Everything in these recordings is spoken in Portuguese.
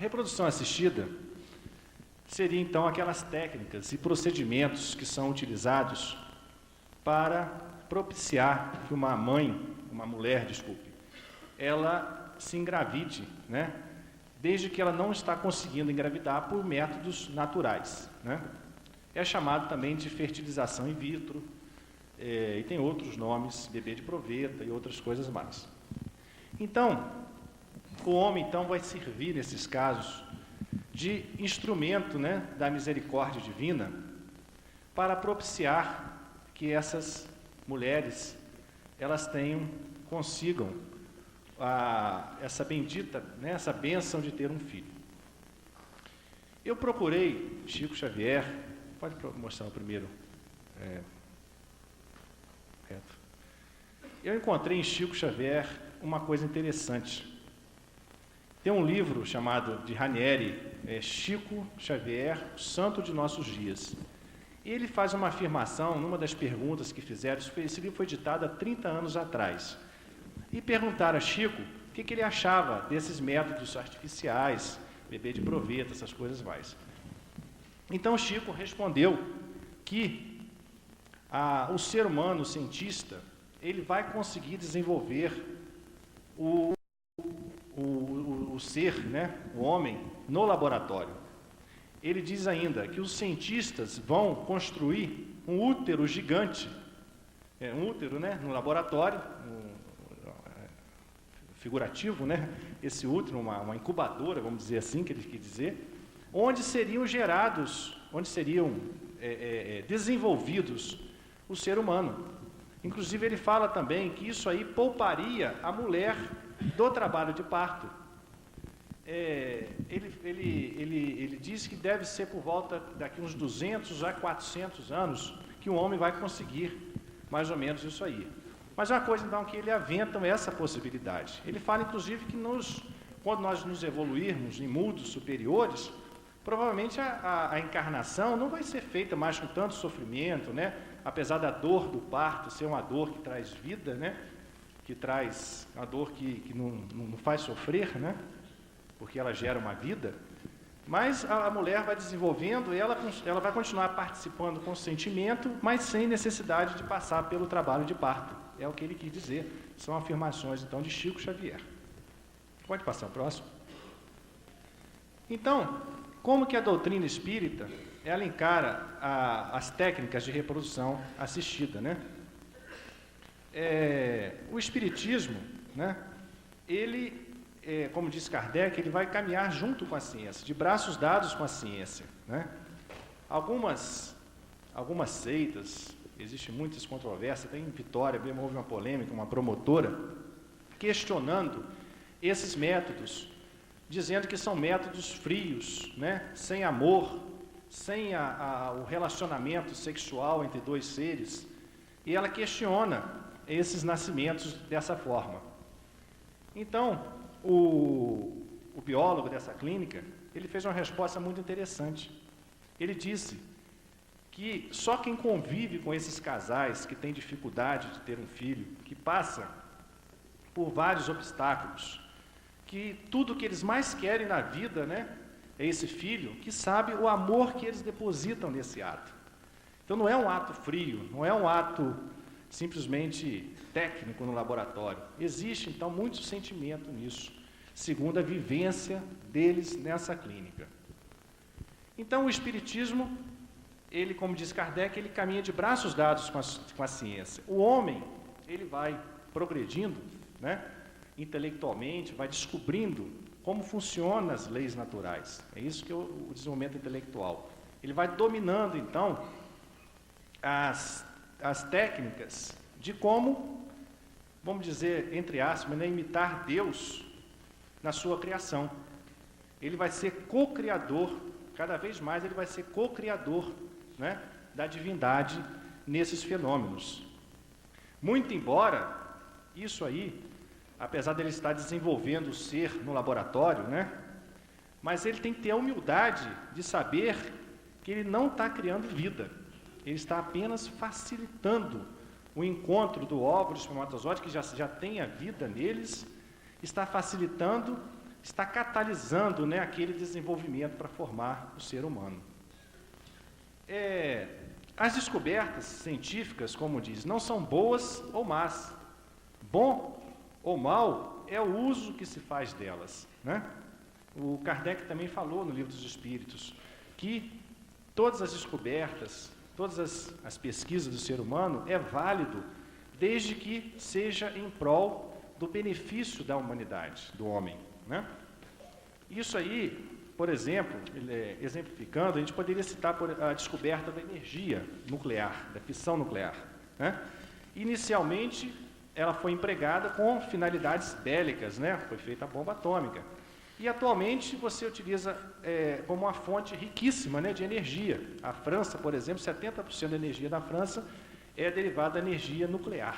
Reprodução assistida seria, então, aquelas técnicas e procedimentos que são utilizados para propiciar que uma mulher, ela se engravide, né? Desde que ela não está conseguindo engravidar por métodos naturais, né? É chamado também de fertilização in vitro, e tem outros nomes, bebê de proveta e outras coisas mais. Então, o homem então vai servir, nesses casos, de instrumento, né, da misericórdia divina para propiciar que essas mulheres elas consigam essa bendita, né, essa bênção de ter um filho. Eu procurei Chico Xavier, pode mostrar o primeiro, reto. Eu encontrei em Chico Xavier uma coisa interessante. Tem um livro chamado de Ranieri, Chico Xavier, o Santo de Nossos Dias. E ele faz uma afirmação, numa das perguntas que fizeram, esse livro foi ditado há 30 anos atrás, e perguntaram a Chico o que ele achava desses métodos artificiais, bebê de proveta, essas coisas mais. Então Chico respondeu que o ser humano, o cientista, ele vai conseguir desenvolver o ser, né, o homem, no laboratório. Ele diz ainda que os cientistas vão construir um útero gigante, um útero, né, no laboratório, figurativo, né, esse útero, uma incubadora, vamos dizer assim, que ele quis dizer, onde seriam desenvolvidos o ser humano. Inclusive, ele fala também que isso aí pouparia a mulher do trabalho de parto. Ele diz que deve ser por volta daqui uns 200 a 400 anos que o homem vai conseguir mais ou menos isso aí. Mas é uma coisa, então, que ele aventa essa possibilidade. Ele fala, inclusive, que quando nós nos evoluirmos em mundos superiores, provavelmente a encarnação não vai ser feita mais com tanto sofrimento, né? Apesar da dor do parto ser uma dor que traz vida, né? Que traz uma dor que não faz sofrer, né? Porque ela gera uma vida, mas a mulher vai desenvolvendo e ela vai continuar participando com sentimento, mas sem necessidade de passar pelo trabalho de parto. É o que ele quis dizer. São afirmações, então, de Chico Xavier. Pode passar o próximo. Então, como que a doutrina espírita, ela encara as técnicas de reprodução assistida, né? O espiritismo, né, ele, como diz Kardec, ele vai caminhar junto com a ciência, de braços dados com a ciência, né? Algumas seitas, existem muitas controvérsias, tem em Vitória mesmo houve uma polêmica, uma promotora, questionando esses métodos, dizendo que são métodos frios, né? Sem amor, sem o relacionamento sexual entre dois seres, e ela questiona esses nascimentos dessa forma. Então, o biólogo dessa clínica, ele fez uma resposta muito interessante. Ele disse que só quem convive com esses casais que têm dificuldade de ter um filho, que passa por vários obstáculos, que tudo que eles mais querem na vida, né, é esse filho, que sabe o amor que eles depositam nesse ato. Então não é um ato frio, não é um ato simplesmente técnico no laboratório. Existe, então, muito sentimento nisso, segundo a vivência deles nessa clínica. Então, o espiritismo, ele, como diz Kardec, ele caminha de braços dados com a ciência. O homem, ele vai progredindo, né, intelectualmente, vai descobrindo como funcionam as leis naturais. É isso que é o desenvolvimento intelectual. Ele vai dominando, então, as técnicas de como, vamos dizer, entre aspas, né, imitar Deus na sua criação. Ele vai ser co-criador, cada vez mais ele vai ser co-criador, né, da divindade nesses fenômenos. Muito embora isso aí, apesar dele estar desenvolvendo o ser no laboratório, né, mas ele tem que ter a humildade de saber que ele não está criando vida. Ele está apenas facilitando o encontro do óvulo e do espermatozoide, que já tem a vida neles, está facilitando está catalisando, né, aquele desenvolvimento para formar o ser humano. As descobertas científicas, como diz, não são boas ou más. Bom ou mal é o uso que se faz delas, né? O Kardec também falou no Livro dos Espíritos que todas as descobertas, todas as pesquisas do ser humano é válido desde que seja em prol do benefício da humanidade, do homem, né? Isso aí, por exemplo, exemplificando, a gente poderia citar a descoberta da energia nuclear, da fissão nuclear, né? Inicialmente, ela foi empregada com finalidades bélicas, né? Foi feita a bomba atômica. E atualmente você utiliza como uma fonte riquíssima, né, de energia. A França, por exemplo, 70% da energia da França é derivada da energia nuclear.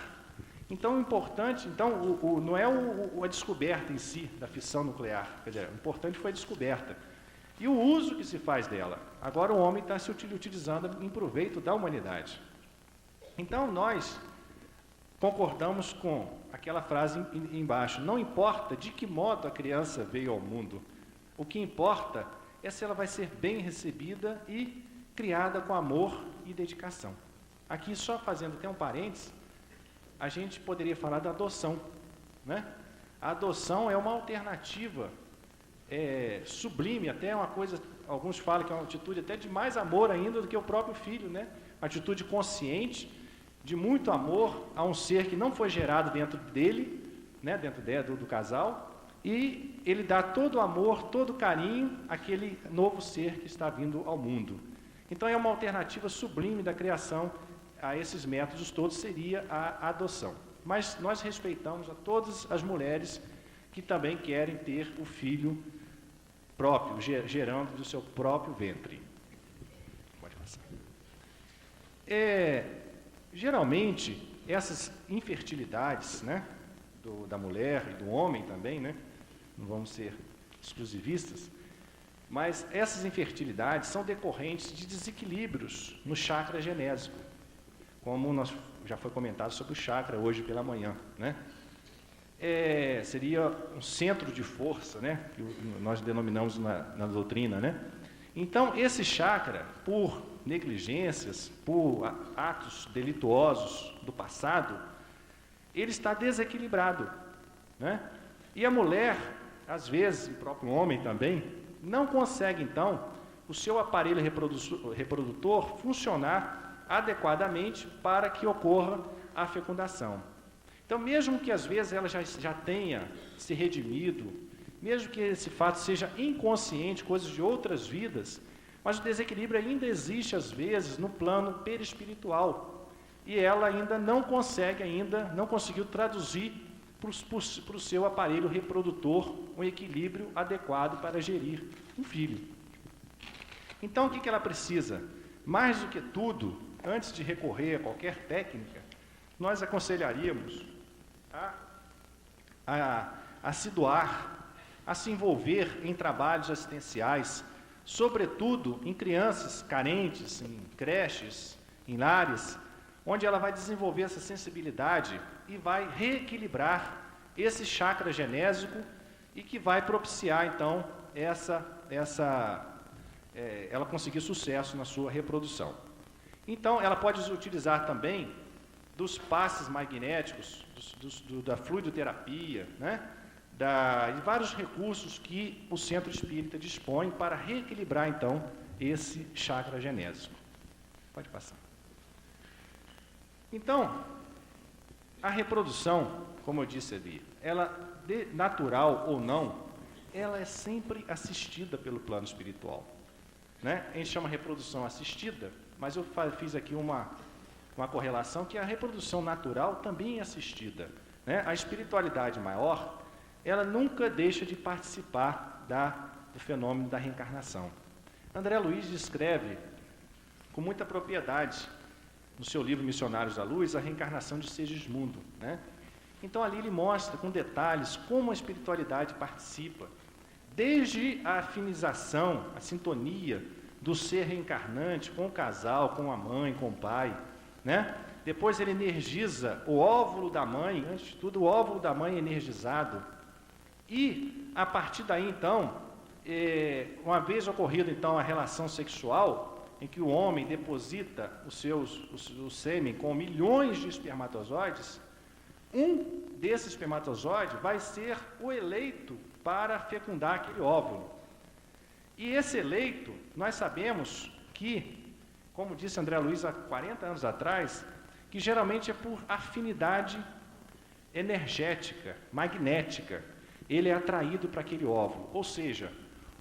Então, o importante, não é a descoberta em si da fissão nuclear, quer dizer, o importante foi a descoberta. E o uso que se faz dela. Agora o homem está se utilizando em proveito da humanidade. Então, nós concordamos com aquela frase embaixo: não importa de que modo a criança veio ao mundo, o que importa é se ela vai ser bem recebida e criada com amor e dedicação. Aqui, só fazendo até um parênteses, a gente poderia falar da adoção, né? A adoção é uma alternativa sublime, até uma coisa, alguns falam que é uma atitude até de mais amor ainda do que o próprio filho, né? Uma atitude consciente, de muito amor a um ser que não foi gerado dentro dele, né, dentro do casal, e ele dá todo o amor, todo o carinho àquele novo ser que está vindo ao mundo. Então, é uma alternativa sublime da criação a esses métodos todos, seria a adoção. Mas nós respeitamos a todas as mulheres que também querem ter o filho próprio, gerando do seu próprio ventre. Pode passar. Geralmente, essas infertilidades, né, da mulher e do homem também, né, não vamos ser exclusivistas, mas essas infertilidades são decorrentes de desequilíbrios no chakra genésico, como já foi comentado sobre o chakra hoje pela manhã, né? Seria um centro de força, né, que nós denominamos na doutrina, né? Então, esse chakra, por negligências, por atos delituosos do passado, ele está desequilibrado, né? E a mulher, às vezes, e o próprio homem também, não consegue, então, o seu aparelho reprodutor funcionar adequadamente para que ocorra a fecundação. Então, mesmo que às vezes ela já tenha se redimido, mesmo que esse fato seja inconsciente, coisas de outras vidas, mas o desequilíbrio ainda existe, às vezes, no plano perispiritual. E ela ainda não conseguiu traduzir para o seu aparelho reprodutor um equilíbrio adequado para gerir um filho. Então, o que ela precisa? Mais do que tudo, antes de recorrer a qualquer técnica, nós aconselharíamos a se doar, a se envolver em trabalhos assistenciais, sobretudo em crianças carentes, em creches, em lares, onde ela vai desenvolver essa sensibilidade e vai reequilibrar esse chakra genésico e que vai propiciar, então, ela conseguir sucesso na sua reprodução. Então, ela pode utilizar também dos passes magnéticos, da fluidoterapia, né? E vários recursos que o centro espírita dispõe para reequilibrar, então, esse chakra genésico. Pode passar. Então, a reprodução, como eu disse ali, ela, natural ou não, ela é sempre assistida pelo plano espiritual, né? A gente chama reprodução assistida, mas eu fiz aqui uma correlação que a reprodução natural também é assistida, né? A espiritualidade maior, ela nunca deixa de participar do fenômeno da reencarnação. André Luiz descreve com muita propriedade, no seu livro Missionários da Luz, a reencarnação de Segismundo, né? Então, ali ele mostra com detalhes como a espiritualidade participa, desde a afinização, a sintonia do ser reencarnante com o casal, com a mãe, com o pai, né? Depois ele energiza o óvulo da mãe, antes de tudo, o óvulo da mãe energizado, E, a partir daí, então, uma vez ocorrida, então, a relação sexual, em que o homem deposita o sêmen com milhões de espermatozoides, um desses espermatozoides vai ser o eleito para fecundar aquele óvulo. E esse eleito, nós sabemos que, como disse André Luiz há 40 anos atrás, que geralmente é por afinidade energética, magnética. Ele é atraído para aquele óvulo. Ou seja,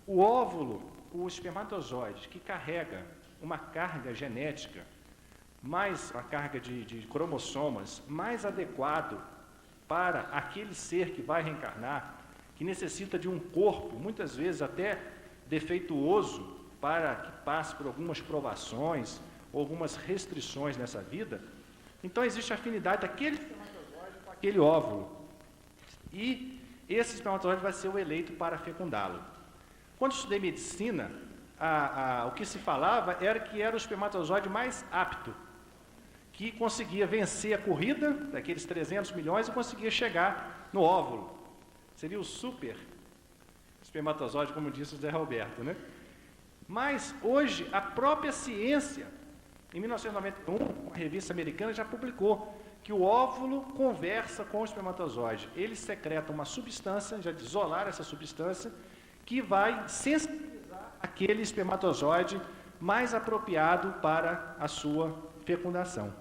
o óvulo, o espermatozoide, que carrega uma carga genética, mais a carga de cromossomas, mais adequado para aquele ser que vai reencarnar, que necessita de um corpo, muitas vezes até defeituoso, para que passe por algumas provações ou algumas restrições nessa vida. Então existe a afinidade daquele espermatozoide com aquele óvulo. E esse espermatozoide vai ser o eleito para fecundá-lo. Quando estudei medicina, o que se falava era que era o espermatozoide mais apto, que conseguia vencer a corrida daqueles 300 milhões e conseguia chegar no óvulo. Seria o super espermatozoide, como disse o Zé Roberto, né? Mas hoje a própria ciência, em 1991, uma revista americana já publicou que o óvulo conversa com o espermatozoide. Ele secreta uma substância, já de isolar essa substância, que vai sensibilizar aquele espermatozoide mais apropriado para a sua fecundação.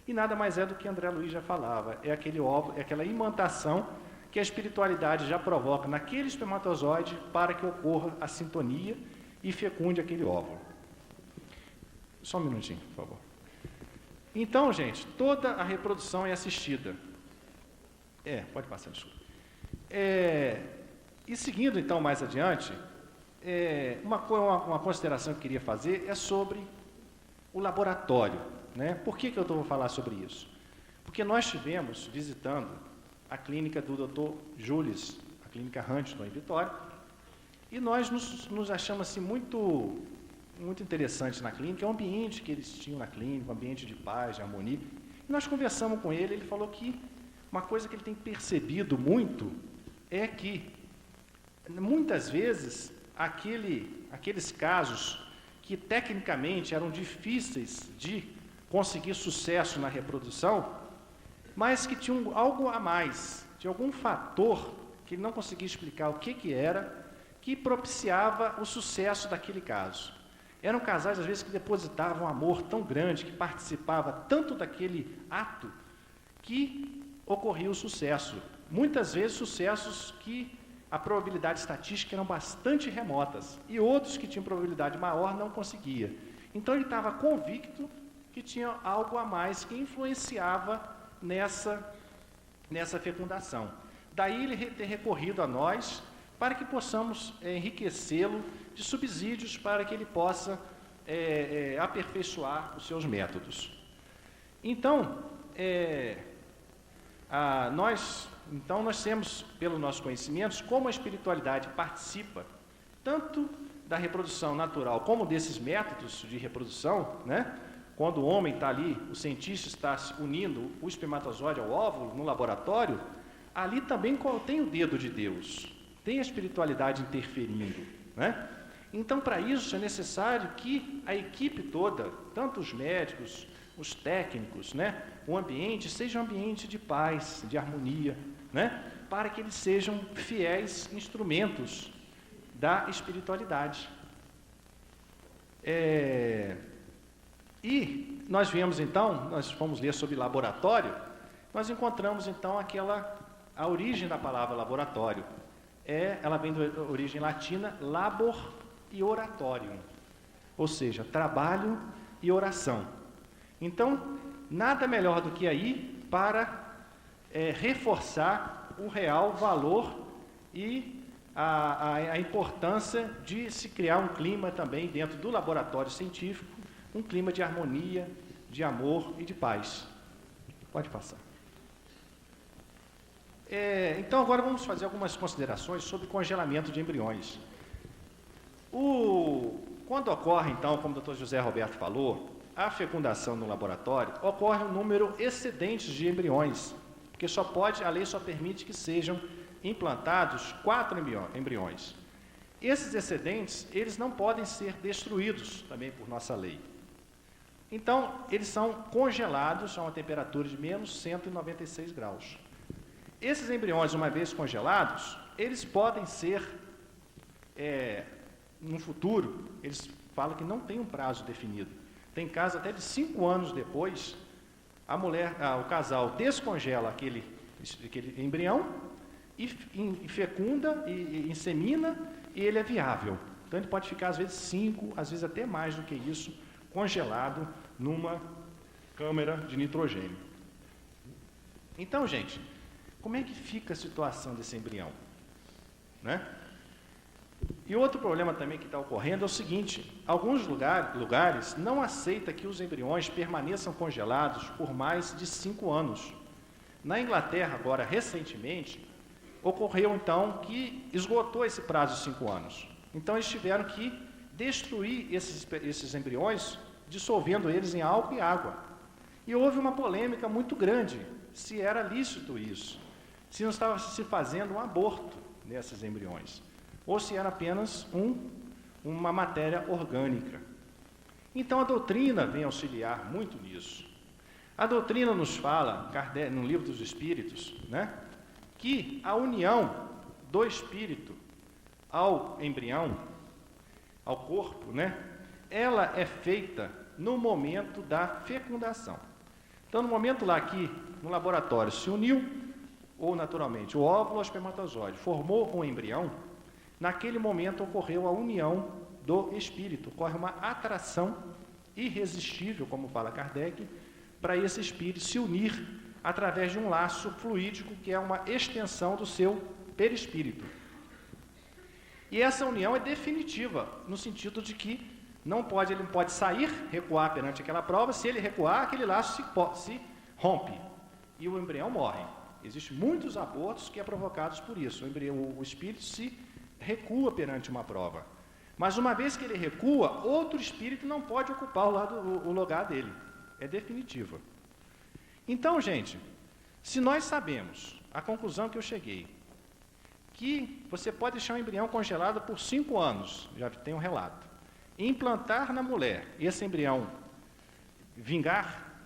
E nada mais é do que André Luiz já falava, é aquele óvulo, é aquela imantação que a espiritualidade já provoca naquele espermatozoide para que ocorra a sintonia e fecunde aquele óvulo. Só um minutinho, por favor. Então, gente, toda a reprodução é assistida. Pode passar, desculpa. E seguindo, então, mais adiante, uma consideração que eu queria fazer é sobre o laboratório, né? Por que eu vou falar sobre isso? Porque nós estivemos visitando a clínica do Dr. Jules, a clínica Huntington, em Vitória, e nós nos achamos assim, muito interessantes na clínica, é o ambiente que eles tinham na clínica, um ambiente de paz, de harmonia. E nós conversamos com ele, ele falou que uma coisa que ele tem percebido muito é que, muitas vezes, aqueles casos que tecnicamente eram difíceis de conseguir sucesso na reprodução, mas que tinham algo a mais, tinha algum fator que ele não conseguia explicar o que era, que propiciava o sucesso daquele caso. Eram casais, às vezes, que depositavam um amor tão grande, que participava tanto daquele ato, que ocorria o sucesso. Muitas vezes, sucessos que a probabilidade estatística eram bastante remotas, e outros que tinham probabilidade maior não conseguia. Então, ele estava convicto que tinha algo a mais que influenciava nessa fecundação. Daí ele ter recorrido a nós para que possamos enriquecê-lo de subsídios para que ele possa aperfeiçoar os seus métodos. Então, nós temos, pelo nosso conhecimento, como a espiritualidade participa tanto da reprodução natural como desses métodos de reprodução, né? Quando o homem está ali, o cientista está unindo o espermatozoide ao óvulo no laboratório, ali também tem o dedo de Deus, tem a espiritualidade interferindo, né? Então, para isso, é necessário que a equipe toda, tanto os médicos, os técnicos, né, o ambiente, seja um ambiente de paz, de harmonia, né, para que eles sejam fiéis instrumentos da espiritualidade. E nós viemos, então, nós fomos ler sobre laboratório, nós encontramos, então, a origem da palavra laboratório. Ela vem da origem latina, labor e oratorium, ou seja, trabalho e oração. Então, nada melhor do que aí para reforçar o real valor e a importância de se criar um clima também dentro do laboratório científico, um clima de harmonia, de amor e de paz. Pode passar. Então, agora vamos fazer algumas considerações sobre congelamento de embriões. Quando ocorre, então, como o Dr. José Roberto falou, a fecundação no laboratório, ocorre um número excedente de embriões, porque a lei só permite que sejam implantados 4 embriões. Esses excedentes, eles não podem ser destruídos também por nossa lei. Então, eles são congelados a uma temperatura de menos 196 graus. Esses embriões, uma vez congelados, eles podem ser, no futuro, eles falam que não tem um prazo definido. Tem casos até de 5 anos depois, o casal descongela aquele embrião e fecunda e insemina, e ele é viável. Então, ele pode ficar, às vezes, 5, às vezes até mais do que isso, congelado numa câmara de nitrogênio. Então, gente, como é que fica a situação desse embrião? Né? E outro problema também que está ocorrendo é o seguinte: alguns lugares não aceitam que os embriões permaneçam congelados por mais de 5 anos. Na Inglaterra, agora, recentemente, ocorreu, então, que esgotou esse prazo de 5 anos. Então, eles tiveram que destruir esses embriões, dissolvendo eles em álcool e água. E houve uma polêmica muito grande, se era lícito isso, se não estava se fazendo um aborto nesses embriões, ou se era apenas uma matéria orgânica. Então, a doutrina vem auxiliar muito nisso. A doutrina nos fala, Kardec, no Livro dos Espíritos, né, que a união do espírito ao embrião, ao corpo, né, ela é feita no momento da fecundação. Então, no momento lá que no laboratório se uniu, ou naturalmente, o óvulo ou o espermatozoide formou um embrião, naquele momento ocorreu a união do espírito, ocorre uma atração irresistível, como fala Kardec, para esse espírito se unir através de um laço fluídico que é uma extensão do seu perispírito. E essa união é definitiva, no sentido de que ele não pode sair, recuar perante aquela prova. Se ele recuar, aquele laço se rompe e o embrião morre. Existem muitos abortos que é provocados por isso. O espírito se recua perante uma prova. Mas uma vez que ele recua, outro espírito não pode ocupar o lugar dele. É definitiva. Então, gente, se nós sabemos, a conclusão que eu cheguei, que você pode deixar um embrião congelado por 5 anos, já tem um relato, e implantar na mulher, e esse embrião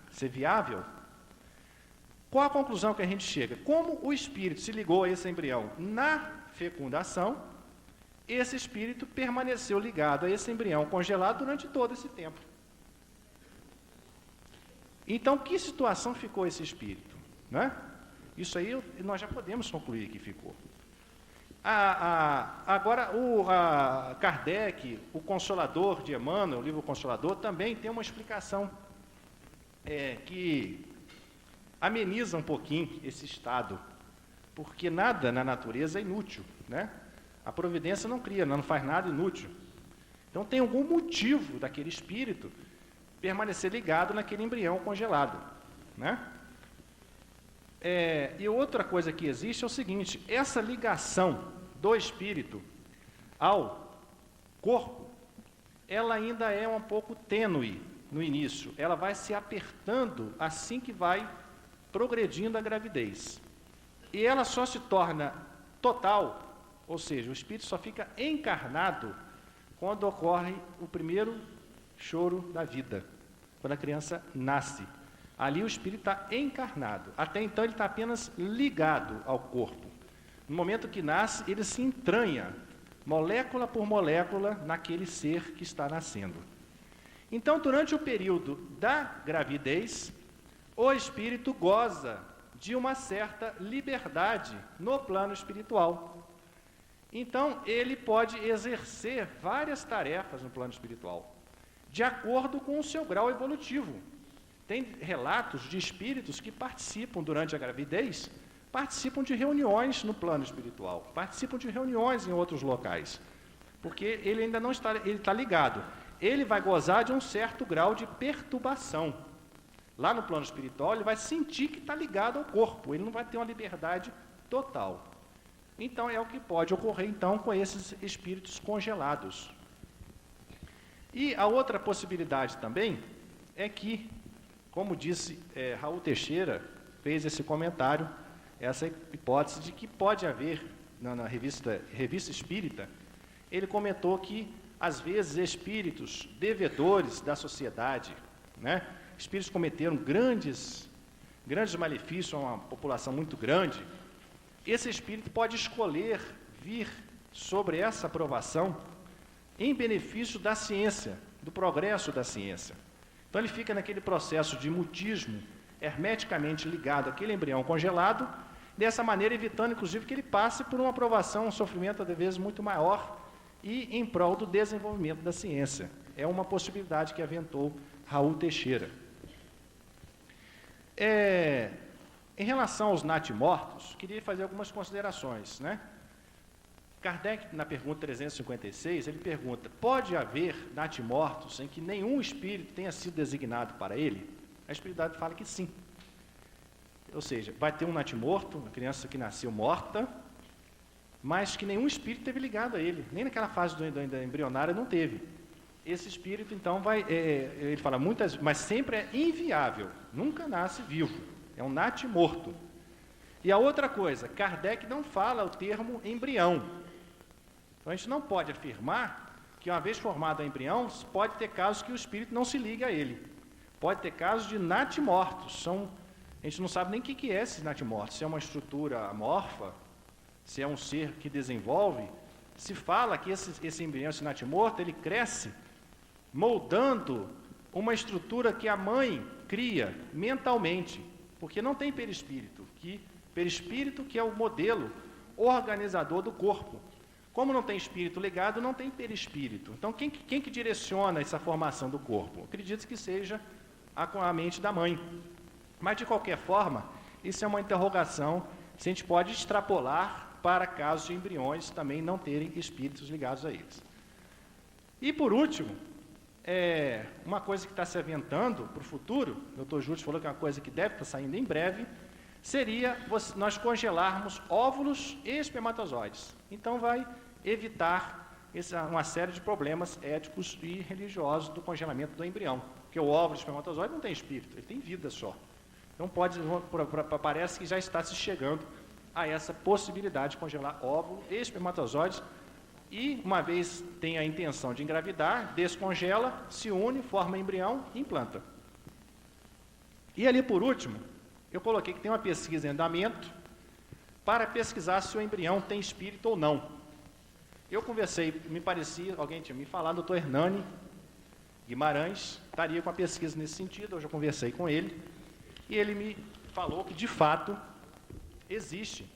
ser viável, qual a conclusão que a gente chega? Como o espírito se ligou a esse embrião na fecundação, esse espírito permaneceu ligado a esse embrião congelado durante todo esse tempo. Então, que situação ficou esse espírito? Né? Isso aí nós já podemos concluir que ficou. Agora, Kardec, o Consolador de Emmanuel, o livro Consolador, também tem uma explicação que ameniza um pouquinho esse estado, porque nada na natureza é inútil, né? A providência não cria, não faz nada inútil. Então, tem algum motivo daquele espírito permanecer ligado naquele embrião congelado, né? E outra coisa que existe é o seguinte: essa ligação do espírito ao corpo, ela ainda é um pouco tênue no início. Ela vai se apertando assim que vai progredindo a gravidez. E ela só se torna total, ou seja, o espírito só fica encarnado quando ocorre o primeiro choro da vida, quando a criança nasce. Ali o espírito está encarnado. Até então ele está apenas ligado ao corpo. No momento que nasce, ele se entranha, molécula por molécula, naquele ser que está nascendo. Então, durante o período da gravidez, o espírito goza de uma certa liberdade no plano espiritual. Então, ele pode exercer várias tarefas no plano espiritual, de acordo com o seu grau evolutivo. Tem relatos de espíritos que participam durante a gravidez, participam de reuniões no plano espiritual, participam de reuniões em outros locais, porque ele ainda não está, ele está ligado. Ele vai gozar de um certo grau de perturbação. Lá no plano espiritual, ele vai sentir que está ligado ao corpo, ele não vai ter uma liberdade total. Então, é o que pode ocorrer, então, com esses espíritos congelados. E a outra possibilidade também é que, como disse Raul Teixeira, fez esse comentário essa hipótese de que pode haver, na revista Espírita, ele comentou que, às vezes, espíritos devedores da sociedade, né? Espíritos que cometeram grandes malefícios a uma população muito grande, esse espírito pode escolher vir sobre essa aprovação em benefício da ciência, do progresso da ciência. Então ele fica naquele processo de mutismo hermeticamente ligado àquele embrião congelado, dessa maneira evitando, inclusive, que ele passe por uma aprovação, um sofrimento, às vezes, muito maior e em prol do desenvolvimento da ciência. É uma possibilidade que aventou Raul Teixeira. Em relação aos natimortos, queria fazer algumas considerações, né? Kardec, na pergunta 356, ele pergunta: pode haver natimortos em que nenhum espírito tenha sido designado para ele? A espiritualidade fala que sim. Ou seja, vai ter um natimorto, uma criança que nasceu morta, mas que nenhum espírito teve ligado a ele, nem naquela fase da embrionária não teve. Esse espírito, então, ele fala mas sempre é inviável, nunca nasce vivo, é um natimorto. E a outra coisa, Kardec não fala o termo embrião. Então, a gente não pode afirmar que, uma vez formado o embrião, pode ter casos que o espírito não se liga a ele. Pode ter casos de natimortos. A gente não sabe nem o que é esse natimorto, se é uma estrutura amorfa, se é um ser que desenvolve. Se fala que esse embrião, esse natimorto, ele cresce moldando uma estrutura que a mãe cria mentalmente, porque não tem perispírito, que é o modelo organizador do corpo. Como não tem espírito ligado, não tem perispírito. Então, quem que direciona essa formação do corpo? Acredito que seja a mente da mãe. Mas, de qualquer forma, isso é uma interrogação, se a gente pode extrapolar para casos de embriões também não terem espíritos ligados a eles. E, por último, uma coisa que está se aventando para o futuro, o Dr. Júlio falou que é uma coisa que deve estar saindo em breve, seria nós congelarmos óvulos e espermatozoides. Então, vai evitar uma série de problemas éticos e religiosos do congelamento do embrião, porque o óvulo e o espermatozoide não tem espírito, ele tem vida só. Então, parece que já está se chegando a essa possibilidade de congelar óvulo e espermatozoides, e, uma vez tem a intenção de engravidar, descongela, se une, forma embrião e implanta. E ali, por último, eu coloquei que tem uma pesquisa em andamento para pesquisar se o embrião tem espírito ou não. Eu conversei, me parecia, alguém tinha me falado, o Dr. Hernani Guimarães estaria com a pesquisa nesse sentido, eu já conversei com ele, e ele me falou que, de fato, existe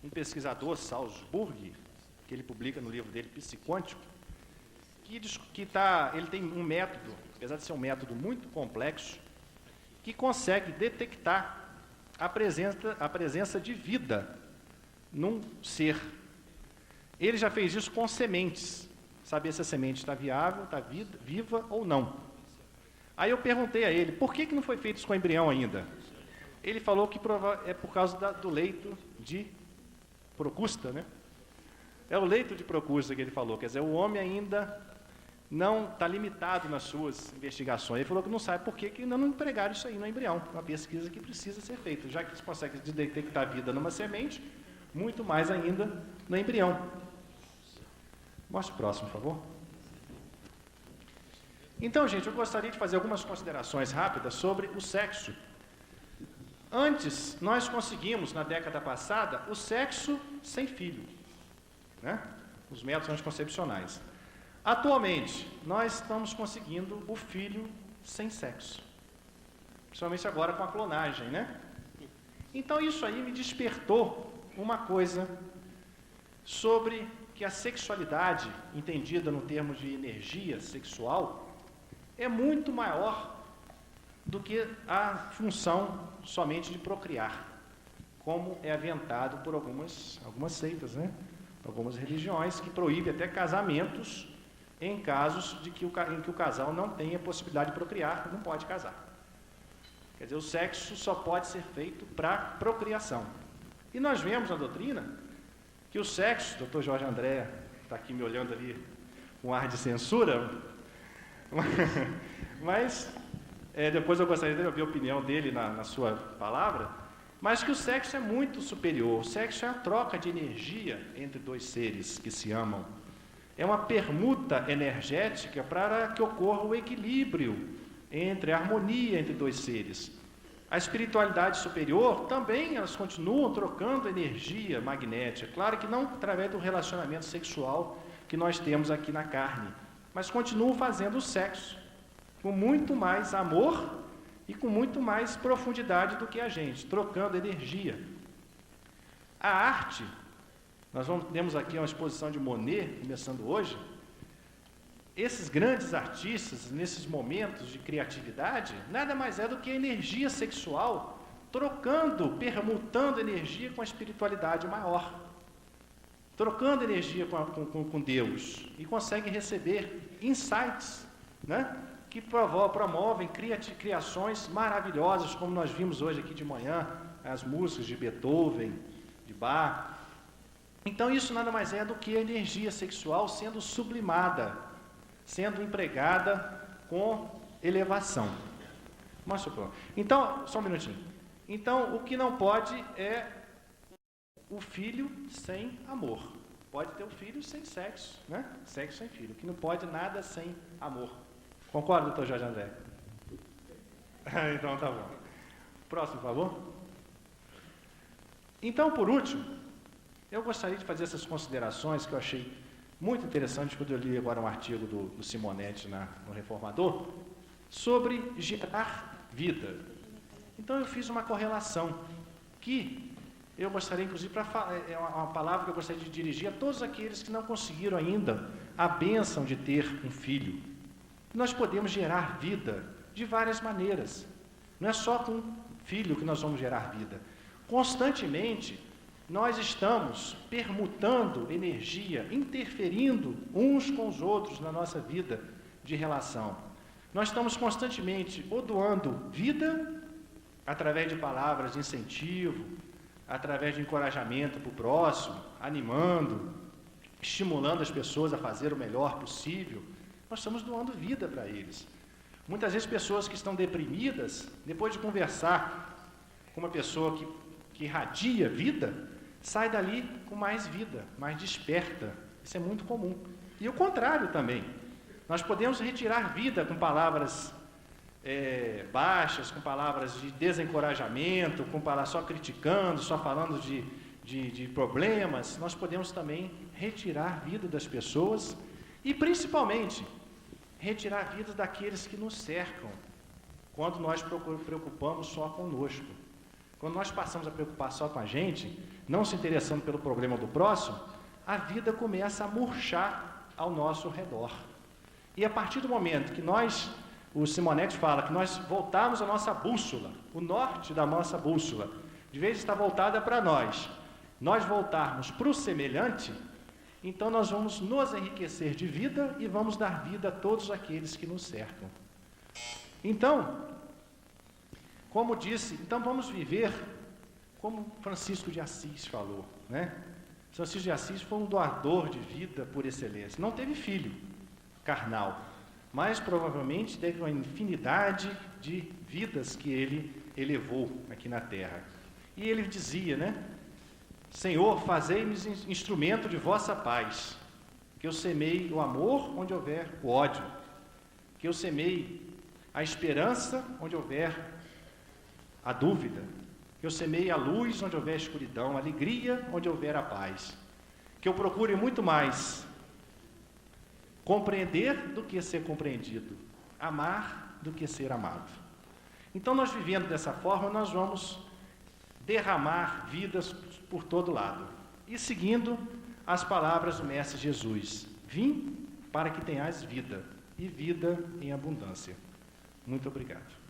um pesquisador, Salzburg, que ele publica no livro dele, Psiquântico, ele tem um método, apesar de ser um método muito complexo, que consegue detectar a presença de vida num ser. Ele já fez isso com sementes, saber se a semente está viável, está viva ou não. Aí eu perguntei a ele, por que não foi feito isso com o embrião ainda? Ele falou que é por causa do leito de Procusta, né? É o leito de Procusta que ele falou, quer dizer, o homem ainda não está limitado nas suas investigações. Ele falou que não sabe por que ainda não empregaram isso aí no embrião, uma pesquisa que precisa ser feita, já que eles conseguem detectar vida numa semente, muito mais ainda no embrião. Mostre o próximo, por favor. Então, gente, eu gostaria de fazer algumas considerações rápidas sobre o sexo. Antes, nós conseguimos, na década passada, o sexo sem filho, né? Os métodos anticoncepcionais. Atualmente, nós estamos conseguindo o filho sem sexo, principalmente agora com a clonagem, né? Então, isso aí me despertou uma coisa sobre que a sexualidade, entendida no termo de energia sexual, é muito maior do que a função somente de procriar, como é aventado por algumas seitas, né? Algumas religiões que proíbem até casamentos em casos em que o casal não tem a possibilidade de procriar, não pode casar. Quer dizer, o sexo só pode ser feito para procriação. E nós vemos na doutrina que o sexo, o Dr. Jorge André está aqui me olhando ali com ar de censura, mas depois eu gostaria de ouvir a opinião dele na sua palavra, mas que o sexo é muito superior. O sexo é a troca de energia entre dois seres que se amam. É uma permuta energética para que ocorra o equilíbrio entre a harmonia entre dois seres. A espiritualidade superior também, elas continuam trocando energia magnética. Claro que não através do relacionamento sexual que nós temos aqui na carne, mas continuam fazendo o sexo com muito mais amor e com muito mais profundidade do que a gente, trocando energia. A arte, temos aqui uma exposição de Monet, começando hoje. Esses grandes artistas, nesses momentos de criatividade, nada mais é do que a energia sexual, trocando, permutando energia com a espiritualidade maior, trocando energia com Deus, e conseguem receber insights, né? Que promovem criações maravilhosas, como nós vimos hoje aqui de manhã, as músicas de Beethoven, de Bach. Então isso nada mais é do que a energia sexual sendo sublimada, sendo empregada com elevação. Então, só um minutinho. Então, o que não pode é o filho sem amor. Pode ter o filho sem sexo, né? Sexo sem filho. O que não pode nada sem amor. Concorda, doutor Jorge André? Então, tá bom. Próximo, por favor. Então, por último, eu gostaria de fazer essas considerações que eu achei muito interessante quando eu li agora um artigo do Simonetti no Reformador, sobre gerar vida. Então, eu fiz uma correlação que eu gostaria, inclusive, é uma palavra que eu gostaria de dirigir a todos aqueles que não conseguiram ainda a bênção de ter um filho. Nós podemos gerar vida de várias maneiras. Não é só com filho que nós vamos gerar vida. Constantemente, nós estamos permutando energia, interferindo uns com os outros na nossa vida de relação. Nós estamos constantemente ou doando vida, através de palavras de incentivo, através de encorajamento para o próximo, animando, estimulando as pessoas a fazer o melhor possível. Nós estamos doando vida para eles. Muitas vezes pessoas que estão deprimidas, depois de conversar com uma pessoa que irradia vida, sai dali com mais vida, mais desperta. Isso é muito comum. E o contrário também. Nós podemos retirar vida com palavras baixas, com palavras de desencorajamento, com palavras só criticando, só falando de problemas. Nós podemos também retirar vida das pessoas e, principalmente, retirar a vida daqueles que nos cercam, quando nós preocupamos só conosco. Quando nós passamos a preocupar só com a gente, não se interessando pelo problema do próximo, a vida começa a murchar ao nosso redor. E a partir do momento que o Simonetti fala que nós voltarmos a nossa bússola, o norte da nossa bússola, de vez de estar voltada para nós voltarmos para o semelhante, então nós vamos nos enriquecer de vida e vamos dar vida a todos aqueles que nos cercam. Então, como disse, vamos viver como Francisco de Assis falou, né? Francisco de Assis foi um doador de vida por excelência. Não teve filho carnal, mas provavelmente teve uma infinidade de vidas que ele elevou aqui na Terra. E ele dizia, né? Senhor, fazei-me instrumento de vossa paz, que eu semeie o amor onde houver o ódio, que eu semeie a esperança onde houver a dúvida, que eu semeie a luz onde houver a escuridão, a alegria onde houver a paz, que eu procure muito mais compreender do que ser compreendido, amar do que ser amado. Então, nós vivendo dessa forma, nós vamos derramar vidas por todo lado. E seguindo as palavras do Mestre Jesus: vim para que tenhais vida, e vida em abundância. Muito obrigado.